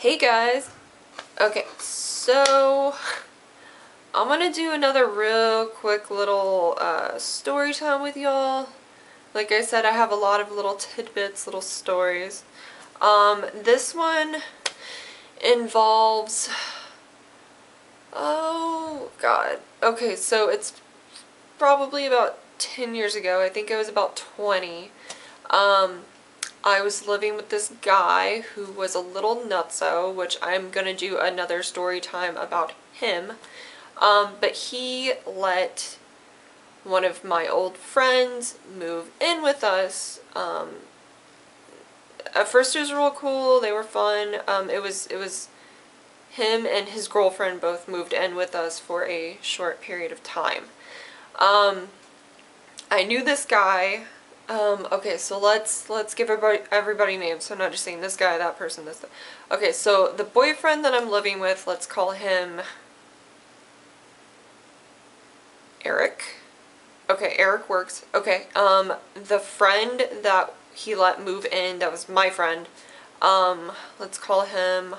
Hey guys! Okay, so I'm gonna do another real quick little story time with y'all. Like I said, I have a lot of little tidbits, little stories. This one involves, oh god. Okay, so it's probably about 10 years ago. I think I was about 20. I was living with this guy who was a little nutso, which I'm gonna do another story time about him. But he let one of my old friends move in with us. At first it was real cool, they were fun. It was him and his girlfriend both moved in with us for a short period of time. I knew this guy. Okay, so let's give everybody names. So I'm not just saying this guy, that person, this. Okay, so the boyfriend that I'm living with, let's call him Eric. Okay, Eric works. Okay, the friend that he let move in, that was my friend, let's call him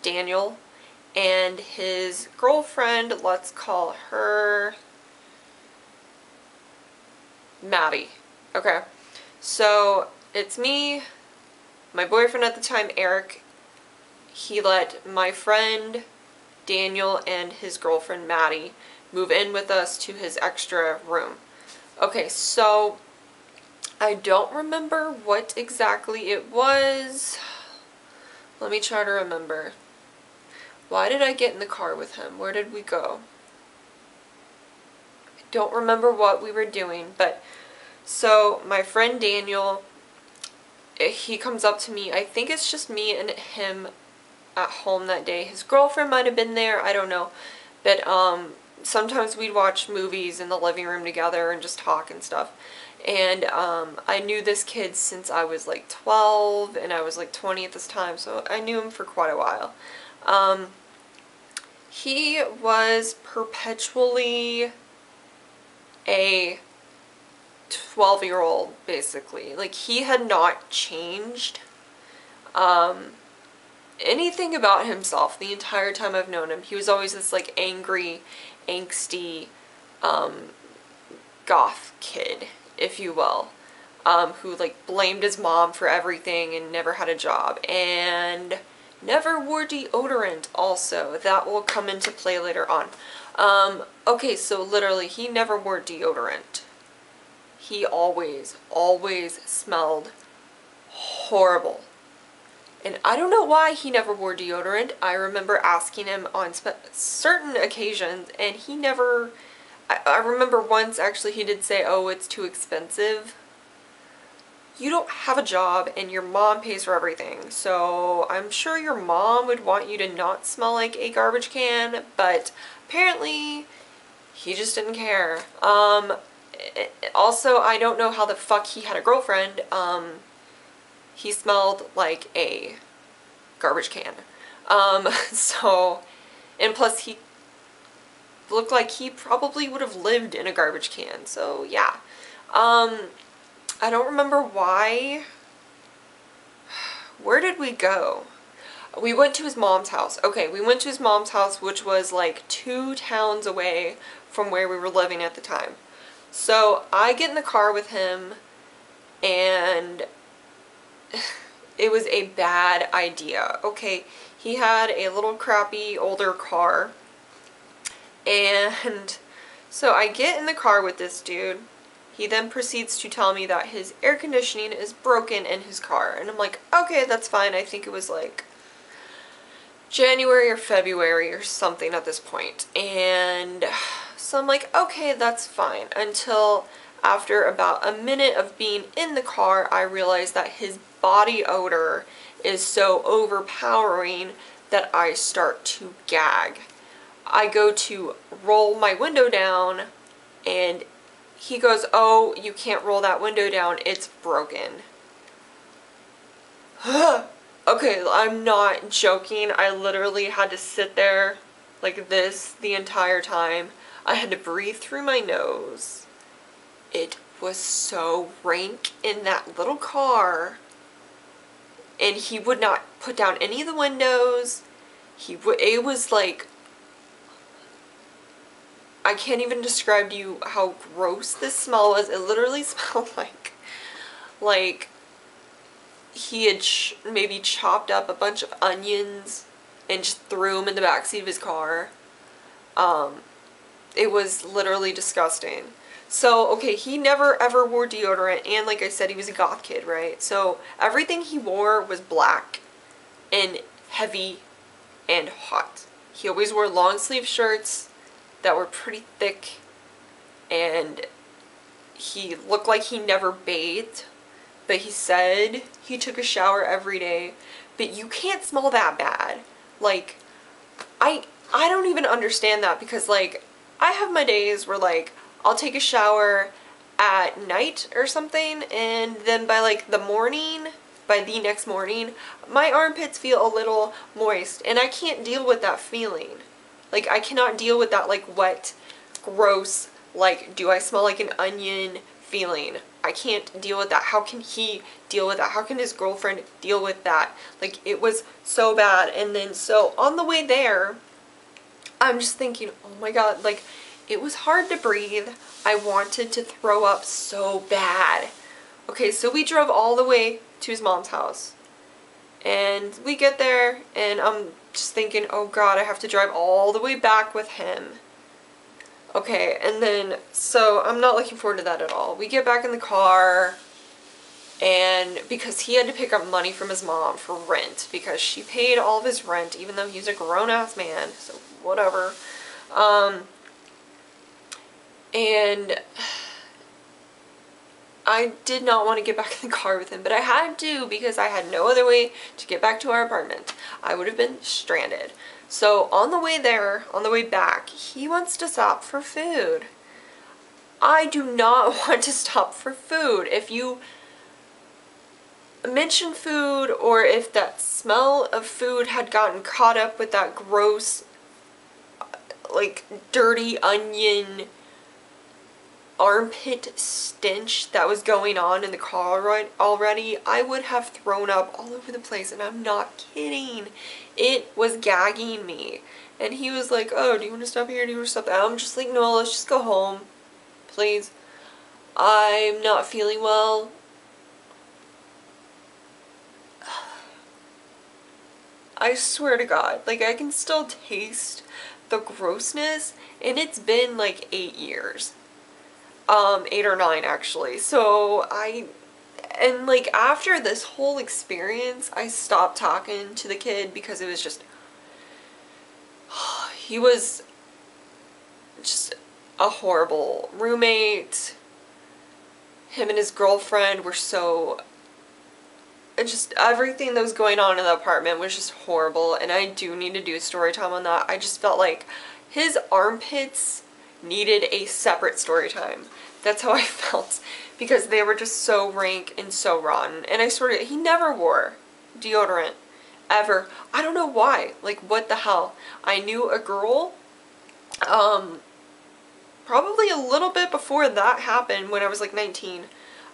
Daniel. And his girlfriend, let's call her Maddie. Okay, so it's me, my boyfriend at the time, Eric. He let my friend Daniel and his girlfriend Maddie move in with us to his extra room. Okay, so I don't remember what exactly it was. Let me try to remember. Why did I get in the car with him? Where did we go? I don't remember what we were doing, but so my friend Daniel, he comes up to me. I think it's just me and him at home that day. His girlfriend might have been there, I don't know. But sometimes we'd watch movies in the living room together and just talk and stuff. And I knew this kid since I was like 12 and I was like 20 at this time, so I knew him for quite a while. He was perpetually a 12-year-old, basically. Like, he had not changed anything about himself the entire time I've known him. He was always this like angry, angsty goth kid, if you will, who like blamed his mom for everything and never had a job and never wore deodorant. Also, that will come into play later on. Okay, so literally he never wore deodorant. He always smelled horrible. And I don't know why he never wore deodorant. I remember asking him on certain occasions, and he never... I remember once, actually, he did say, oh, it's too expensive. You don't have a job, and your mom pays for everything. So I'm sure your mom would want you to not smell like a garbage can, but apparently he just didn't care. Also, I don't know how the fuck he had a girlfriend. He smelled like a garbage can. So, and plus he looked like he probably would have lived in a garbage can. So, yeah. I don't remember why. Where did we go? We went to his mom's house. Okay, we went to his mom's house, which was like 2 towns away from where we were living at the time. So, I get in the car with him, and it was a bad idea. Okay, he had a little crappy older car, and so I get in the car with this dude. He then proceeds to tell me that his air conditioning is broken in his car, and I'm like, okay, that's fine. I think it was like January or February or something at this point. And so I'm like, okay, that's fine, until after about a minute of being in the car, I realized that his body odor is so overpowering that I start to gag. I go to roll my window down, and he goes, oh, you can't roll that window down, it's broken. Okay, I'm not joking. I literally had to sit there like this the entire time. I had to breathe through my nose. It was so rank in that little car. and he would not put down any of the windows. It was like, I can't even describe to you how gross this smell was. It literally smelled like he had maybe chopped up a bunch of onions and just threw them in the backseat of his car. It was literally disgusting. So, okay, he never ever wore deodorant, and like I said, he was a goth kid, right? So everything he wore was black and heavy and hot. He always wore long sleeve shirts that were pretty thick, and he looked like he never bathed, but he said he took a shower every day. But you can't smell that bad. Like, I don't even understand that, because like, I have my days where like I'll take a shower at night or something, and then by like by the next morning, my armpits feel a little moist, and I can't deal with that feeling. Like, I cannot deal with that like wet, gross, like, do I smell like an onion feeling. I can't deal with that. How can he deal with that? How can his girlfriend deal with that? Like, it was so bad. And then so on the way there, I'm just thinking, oh my god, like, it was hard to breathe. I wanted to throw up so bad. Okay, so we drove all the way to his mom's house. And we get there, and I'm just thinking, oh god, I have to drive all the way back with him. Okay, and then, so I'm not looking forward to that at all. We get back in the car, and because he had to pick up money from his mom for rent, because she paid all of his rent, even though he's a grown-ass man, so whatever. And I did not want to get back in the car with him, but I had to, because I had no other way to get back to our apartment. I would have been stranded. So on the way there, on the way back, he wants to stop for food. I do not want to stop for food. If you mention food, or if that smell of food had gotten caught up with that gross, like, dirty onion armpit stench that was going on in the car already, I would have thrown up all over the place, and I'm not kidding. It was gagging me. And he was like, oh, do you want to stop here? Do you want to stop there? I'm just like, no, let's just go home, please. I'm not feeling well. I swear to God, like, I can still taste the grossness, and it's been like 8 years. 8 or 9 actually. So and like, after this whole experience, I stopped talking to the kid, because it was just, he was just a horrible roommate. Him and his girlfriend were so, just everything that was going on in the apartment was just horrible, and I do need to do a story time on that. I just felt like his armpits needed a separate story time. That's how I felt, because they were just so rank and so rotten. And I swear to God, he never wore deodorant, ever. I don't know why. Like, what the hell? I knew a girl, probably a little bit before that happened, when I was like 19,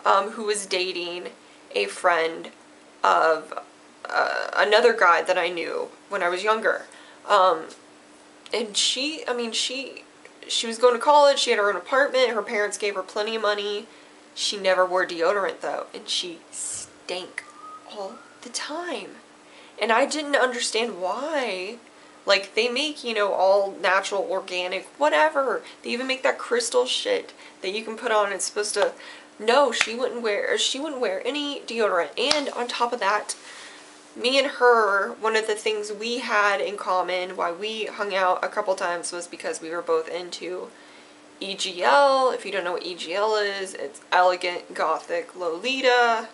who was dating a friend of another guy that I knew when I was younger. And she was going to college, she had her own apartment, her parents gave her plenty of money. She never wore deodorant though, and she stank all the time. And I didn't understand why. Like, they make, you know, all natural, organic, whatever. They even make that crystal shit that you can put on. It's supposed to, no, she wouldn't wear any deodorant. And on top of that, me and her, one of the things we had in common, why we hung out a couple times, was because we were both into EGL. If you don't know what EGL is, it's Elegant Gothic Lolita.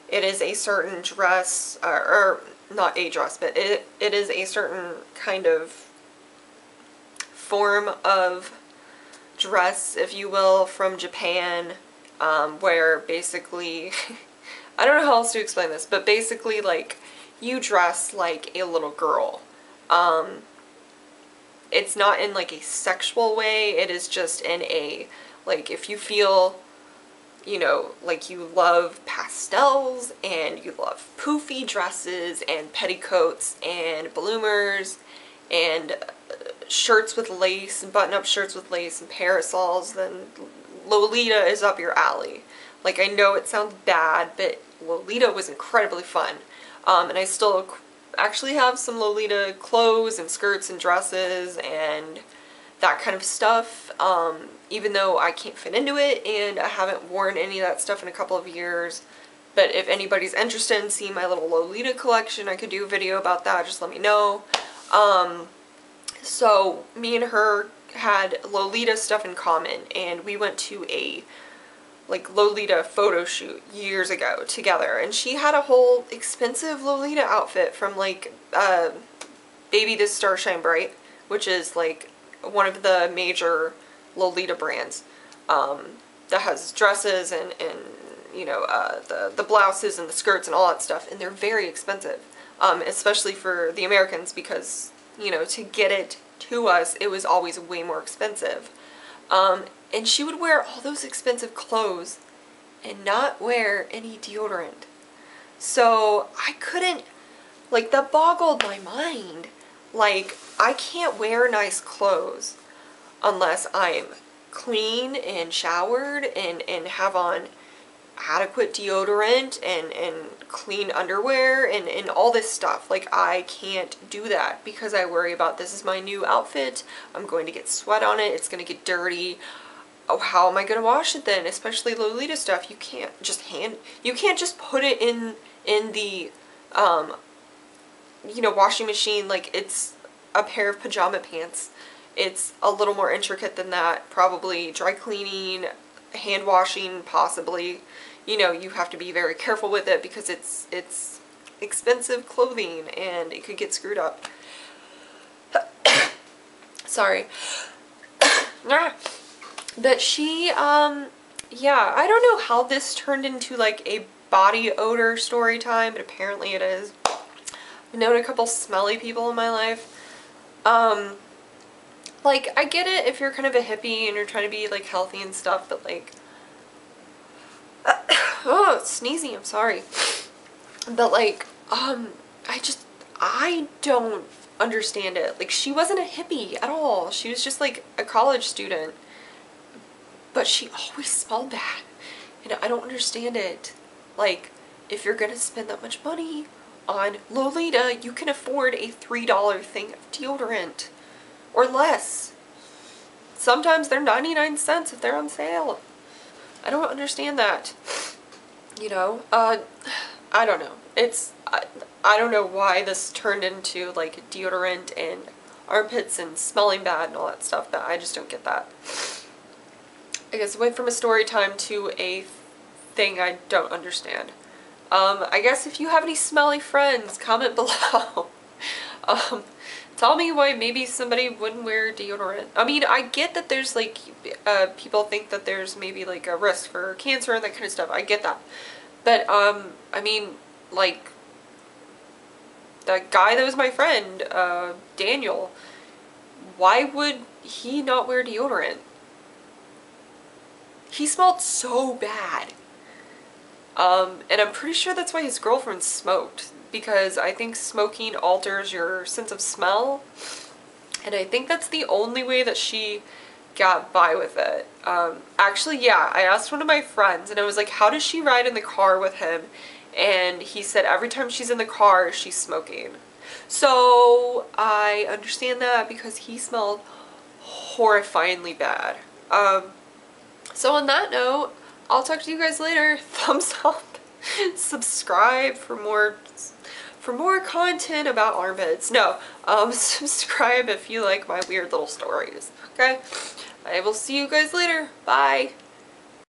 It is a certain dress, or not a dress, but it is a certain kind of form of dress, if you will, from Japan, where basically, I don't know how else to explain this, but basically, like, you dress like a little girl. It's not in like a sexual way, it is just in a, like, if you feel you know, like you love pastels and you love poofy dresses and petticoats and bloomers and shirts with lace and button-up shirts with lace and parasols, then Lolita is up your alley. Like, I know it sounds bad, but Lolita was incredibly fun. And I still actually have some Lolita clothes and skirts and dresses and that kind of stuff, even though I can't fit into it and I haven't worn any of that stuff in a couple of years. But if anybody's interested in seeing my little Lolita collection, I could do a video about that, just let me know. So me and her had Lolita stuff in common, and we went to a like Lolita photo shoot years ago together, and she had a whole expensive Lolita outfit from like Baby This Star Shine Bright, which is like one of the major Lolita brands, that has dresses and you know, the blouses and the skirts and all that stuff, and they're very expensive, especially for the Americans, because, you know, to get it to us, it was always way more expensive. And she would wear all those expensive clothes and not wear any deodorant. So I couldn't, like, that boggled my mind. Like, I can't wear nice clothes unless I'm clean and showered and have on adequate deodorant and clean underwear and all this stuff. Like, I can't do that because I worry about, this is my new outfit, I'm going to get sweat on it, it's going to get dirty. Oh, how am I going to wash it then? Especially Lolita stuff, you can't just put it in the you know, washing machine like it's a pair of pajama pants. It's a little more intricate than that. Probably dry cleaning, hand washing, possibly. You know, you have to be very careful with it because it's expensive clothing and it could get screwed up. Sorry. But she, yeah, I don't know how this turned into like a body odor story time, but apparently it is. I've known a couple smelly people in my life. Like, I get it if you're kind of a hippie and you're trying to be like healthy and stuff, but like, oh, sneezing, I'm sorry. But like, I don't understand it. Like, she wasn't a hippie at all. She was just like a college student. But she always smelled bad. And I don't understand it. Like, if you're gonna spend that much money on Lolita, you can afford a $3 thing of deodorant. Or less. Sometimes they're 99 cents if they're on sale. I don't understand that. You know, I don't know. I don't know why this turned into like deodorant and armpits and smelling bad and all that stuff, but I just don't get that. I guess it went from a story time to a thing I don't understand. I guess if you have any smelly friends, comment below. Tell me why maybe somebody wouldn't wear deodorant. I mean, I get that there's like, people think that there's maybe like a risk for cancer and that kind of stuff. I get that. But, I mean, like, that guy that was my friend, Daniel, why would he not wear deodorant? He smelled so bad. And I'm pretty sure that's why his girlfriend smoked, because I think smoking alters your sense of smell, and I think that's the only way that she got by with it. Actually, yeah, I asked one of my friends, and I was like, how does she ride in the car with him? And he said every time she's in the car, she's smoking. So I understand that because he smelled horrifyingly bad. So on that note, I'll talk to you guys later. Thumbs up, subscribe for more content about armpits. No, subscribe if you like my weird little stories. Okay, I will see you guys later. Bye.